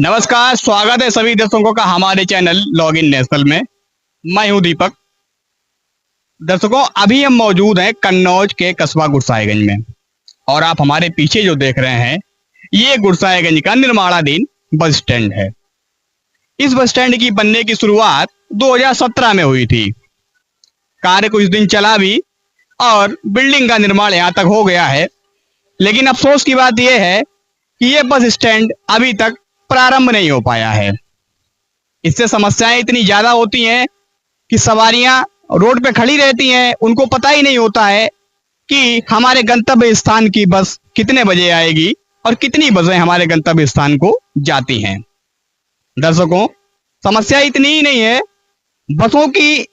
नमस्कार, स्वागत है सभी दर्शकों का हमारे चैनल लॉग इन नेशनल में। मैं हूं दीपक। दर्शकों, अभी हम मौजूद हैं कन्नौज के कस्बा गुरसाहिगंज में और आप हमारे पीछे जो देख रहे हैं ये गुरसाहिगंज का निर्माणाधीन बस स्टैंड है। इस बस स्टैंड की बनने की शुरुआत 2017 में हुई थी। कार्य कुछ दिन चला भी और बिल्डिंग का निर्माण यहाँ तक हो गया है, लेकिन अफसोस की बात यह है कि ये बस स्टैंड अभी तक प्रारंभ नहीं हो पाया है। इससे समस्याएं इतनी ज्यादा होती हैं कि सवारियां रोड पे खड़ी रहती हैं, उनको पता ही नहीं होता है कि हमारे गंतव्य स्थान की बस कितने बजे आएगी और कितनी बसें हमारे गंतव्य स्थान को जाती हैं। दर्शकों, समस्या इतनी ही नहीं है, बसों की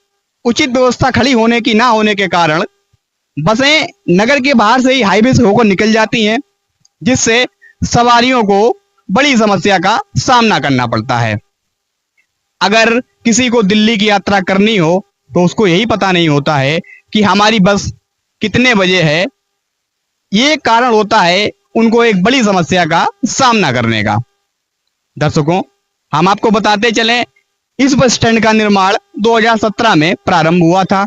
उचित व्यवस्था खड़ी होने की ना होने के कारण बसें नगर के बाहर से ही हाईवे से होकर निकल जाती हैं, जिससे सवारियों को बड़ी समस्या का सामना करना पड़ता है। अगर किसी को दिल्ली की यात्रा करनी हो तो उसको यही पता नहीं होता है कि हमारी बस कितने बजे है। ये कारण होता है उनको एक बड़ी समस्या का सामना करने का। दर्शकों, हम आपको बताते चलें, इस बस स्टैंड का निर्माण 2017 में प्रारंभ हुआ था।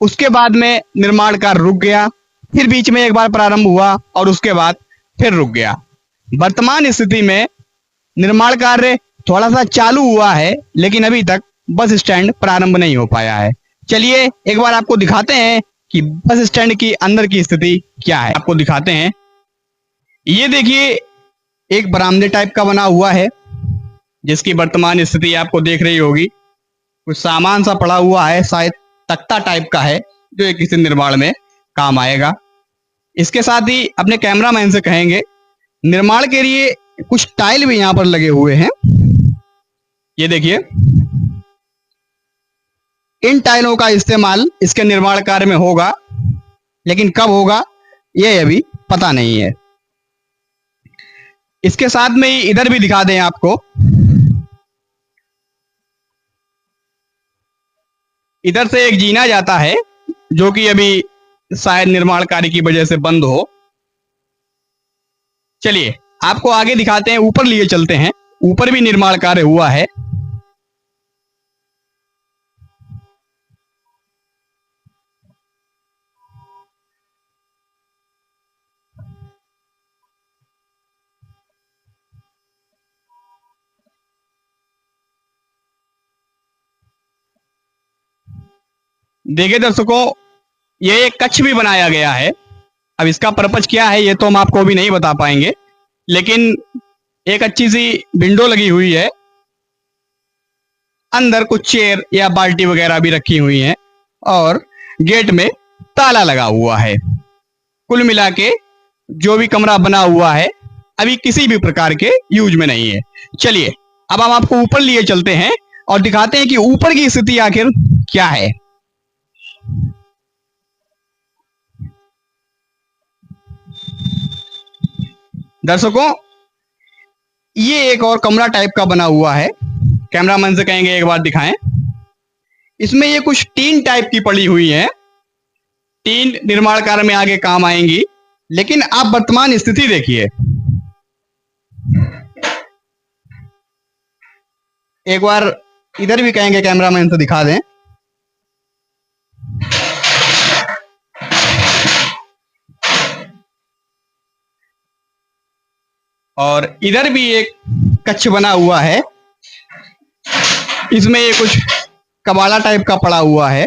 उसके बाद में निर्माण कार्य रुक गया, फिर बीच में एक बार प्रारंभ हुआ और उसके बाद फिर रुक गया। वर्तमान स्थिति में निर्माण कार्य थोड़ा सा चालू हुआ है, लेकिन अभी तक बस स्टैंड प्रारंभ नहीं हो पाया है। चलिए एक बार आपको दिखाते हैं कि बस स्टैंड की अंदर की स्थिति क्या है। आपको दिखाते हैं। ये देखिए, एक बरामदे टाइप का बना हुआ है जिसकी वर्तमान स्थिति आपको देख रही होगी। कुछ सामान सा पड़ा हुआ है, शायद तख्ता टाइप का है जो एक किसी निर्माण में काम आएगा। इसके साथ ही अपने कैमरामैन से कहेंगे, निर्माण के लिए कुछ टाइल भी यहां पर लगे हुए हैं। ये देखिए, इन टाइलों का इस्तेमाल इसके निर्माण कार्य में होगा, लेकिन कब होगा ये अभी पता नहीं है। इसके साथ में ही इधर भी दिखा दें आपको। इधर से एक जीना जाता है जो कि अभी शायद निर्माण कार्य की वजह से बंद हो। चलिए आपको आगे दिखाते हैं, ऊपर लिए चलते हैं। ऊपर भी निर्माण कार्य हुआ है। देखिए दर्शकों, ये एक कक्ष भी बनाया गया है। अब इसका पर्पज क्या है ये तो हम आपको अभी नहीं बता पाएंगे, लेकिन एक अच्छी सी विंडो लगी हुई है। अंदर कुछ चेयर या बाल्टी वगैरह भी रखी हुई हैं और गेट में ताला लगा हुआ है। कुल मिला के जो भी कमरा बना हुआ है अभी किसी भी प्रकार के यूज में नहीं है। चलिए अब हम आपको ऊपर लिए चलते हैं और दिखाते हैं कि ऊपर की स्थिति आखिर क्या है। दर्शकों, ये एक और कमरा टाइप का बना हुआ है। कैमरामैन से कहेंगे एक बार दिखाएं। इसमें ये कुछ टीन टाइप की पड़ी हुई है। टीन निर्माण कार्य में आगे काम आएंगी, लेकिन आप वर्तमान स्थिति देखिए। एक बार इधर भी कहेंगे कैमरामैन से दिखा दें। और इधर भी एक कक्ष बना हुआ है। इसमें ये कुछ कबाड़ा टाइप का पड़ा हुआ है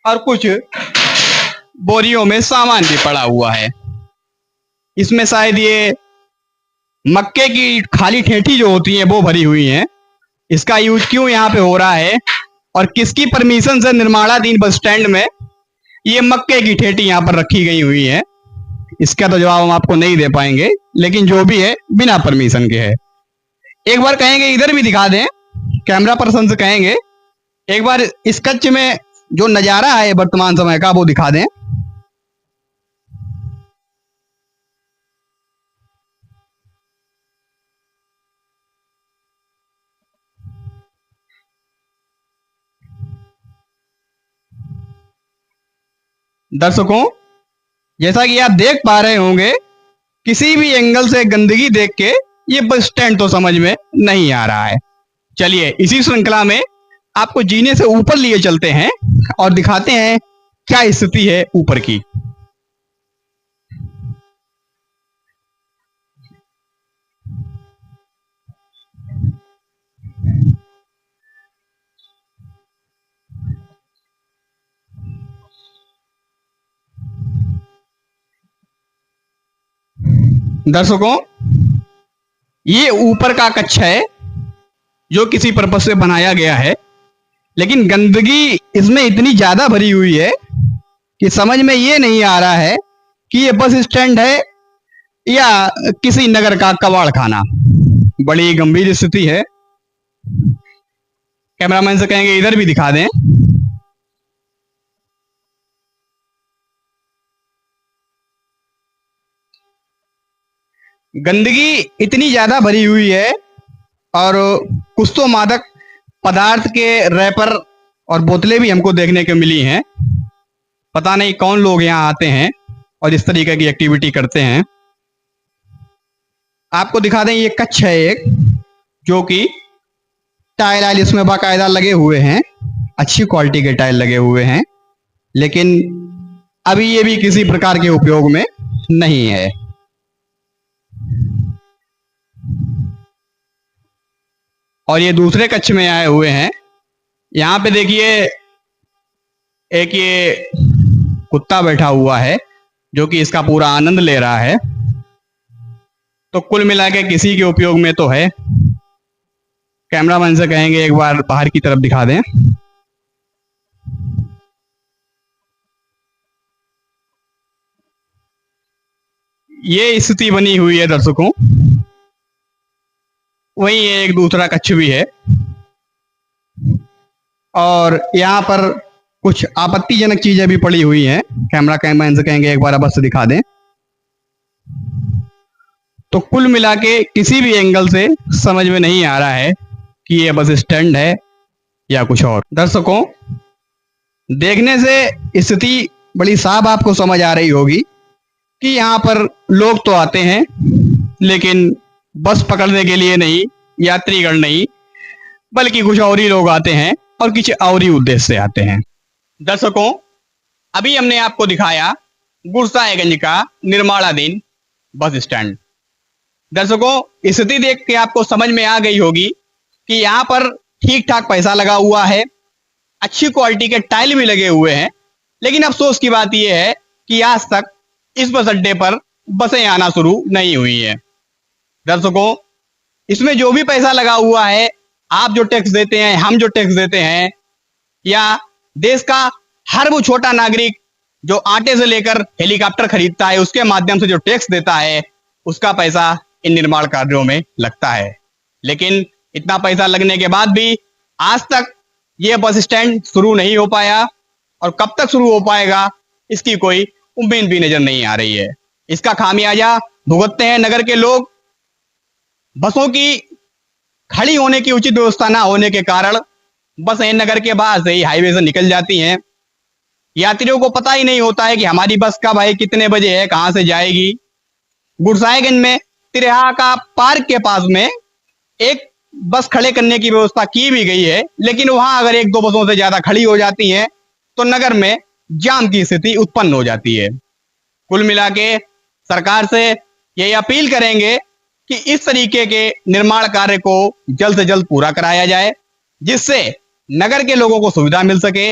और कुछ बोरियों में सामान भी पड़ा हुआ है। इसमें शायद ये मक्के की खाली ठेठी जो होती है वो भरी हुई है। इसका यूज क्यों यहाँ पे हो रहा है और किसकी परमिशन से निर्माणाधीन बस स्टैंड में ये मक्के की ठेठी यहाँ पर रखी गई हुई है, इसका तो जवाब हम आपको नहीं दे पाएंगे, लेकिन जो भी है बिना परमिशन के है। एक बार कहेंगे इधर भी दिखा दें। कैमरा पर्सन से कहेंगे एक बार इस कक्ष में जो नजारा है वर्तमान समय का वो दिखा दें। दर्शकों, जैसा कि आप देख पा रहे होंगे, किसी भी एंगल से गंदगी देख के ये बस स्टैंड तो समझ में नहीं आ रहा है। चलिए इसी श्रृंखला में आपको जीने से ऊपर लिए चलते हैं और दिखाते हैं क्या स्थिति है ऊपर की। दर्शकों, ये ऊपर का कक्ष है जो किसी पर्पस से बनाया गया है, लेकिन गंदगी इसमें इतनी ज्यादा भरी हुई है कि समझ में ये नहीं आ रहा है कि ये बस स्टैंड है या किसी नगर का कबाड़ खाना। बड़ी गंभीर स्थिति है। कैमरामैन से कहेंगे इधर भी दिखा दें। गंदगी इतनी ज्यादा भरी हुई है और कुछ तो मादक पदार्थ के रैपर और बोतलें भी हमको देखने को मिली हैं। पता नहीं कौन लोग यहाँ आते हैं और इस तरीके की एक्टिविटी करते हैं। आपको दिखा दें, ये कच्छ है एक, जो कि टाइल आइल इसमें बाकायदा लगे हुए हैं, अच्छी क्वालिटी के टाइल लगे हुए हैं, लेकिन अभी ये भी किसी प्रकार के उपयोग में नहीं है। और ये दूसरे कक्ष में आए हुए हैं। यहाँ पे देखिए एक ये कुत्ता बैठा हुआ है जो कि इसका पूरा आनंद ले रहा है। तो कुल मिला के किसी के उपयोग में तो है। कैमरामैन से कहेंगे एक बार बाहर की तरफ दिखा दें। ये स्थिति बनी हुई है दर्शकों। वहीं एक दूसरा कक्ष भी है और यहाँ पर कुछ आपत्तिजनक चीजें भी पड़ी हुई हैं। कैमरामैन से कहेंगे एक बार अवश्य दिखा दें। तो कुल मिला के किसी भी एंगल से समझ में नहीं आ रहा है कि ये बस स्टैंड है या कुछ और। दर्शकों, देखने से स्थिति बड़ी साफ आपको समझ आ रही होगी कि यहाँ पर लोग तो आते हैं, लेकिन बस पकड़ने के लिए नहीं, यात्रीगण नहीं, बल्कि कुछ और ही लोग आते हैं और कुछ और ही उद्देश्य से आते हैं। दर्शकों, अभी हमने आपको दिखाया गुरसाएगंज का निर्माणाधीन बस स्टैंड। दर्शकों, स्थिति देख के आपको समझ में आ गई होगी कि यहाँ पर ठीक ठाक पैसा लगा हुआ है, अच्छी क्वालिटी के टाइल भी लगे हुए हैं, लेकिन अफसोस की बात यह है कि आज तक इस बस अड्डे पर बसें आना शुरू नहीं हुई है। दर्शकों, इसमें जो भी पैसा लगा हुआ है, आप जो टैक्स देते हैं, हम जो टैक्स देते हैं, या देश का हर वो छोटा नागरिक जो आटे से लेकर हेलीकॉप्टर खरीदता है उसके माध्यम से जो टैक्स देता है, उसका पैसा इन निर्माण कार्यों में लगता है। लेकिन इतना पैसा लगने के बाद भी आज तक ये बस स्टैंड शुरू नहीं हो पाया और कब तक शुरू हो पाएगा इसकी कोई उम्मीद भी नजर नहीं आ रही है। इसका खामियाजा भुगतते हैं नगर के लोग। बसों की खड़ी होने की उचित व्यवस्था ना होने के कारण बसें नगर के बाहर से ही हाईवे से निकल जाती हैं। यात्रियों को पता ही नहीं होता है कि हमारी बस कब है, कितने बजे है, कहां से जाएगी। गुरसाएगंज में तिरहा का पार्क के पास में एक बस खड़े करने की व्यवस्था की भी गई है, लेकिन वहां अगर एक दो बसों से ज्यादा खड़ी हो जाती हैं तो नगर में जाम की स्थिति उत्पन्न हो जाती है। कुल मिला के सरकार से यही अपील करेंगे कि इस तरीके के निर्माण कार्य को जल्द से जल्द पूरा कराया जाए, जिससे नगर के लोगों को सुविधा मिल सके,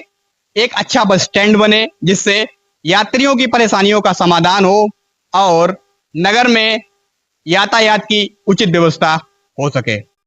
एक अच्छा बस स्टैंड बने जिससे यात्रियों की परेशानियों का समाधान हो और नगर में यातायात की उचित व्यवस्था हो सके।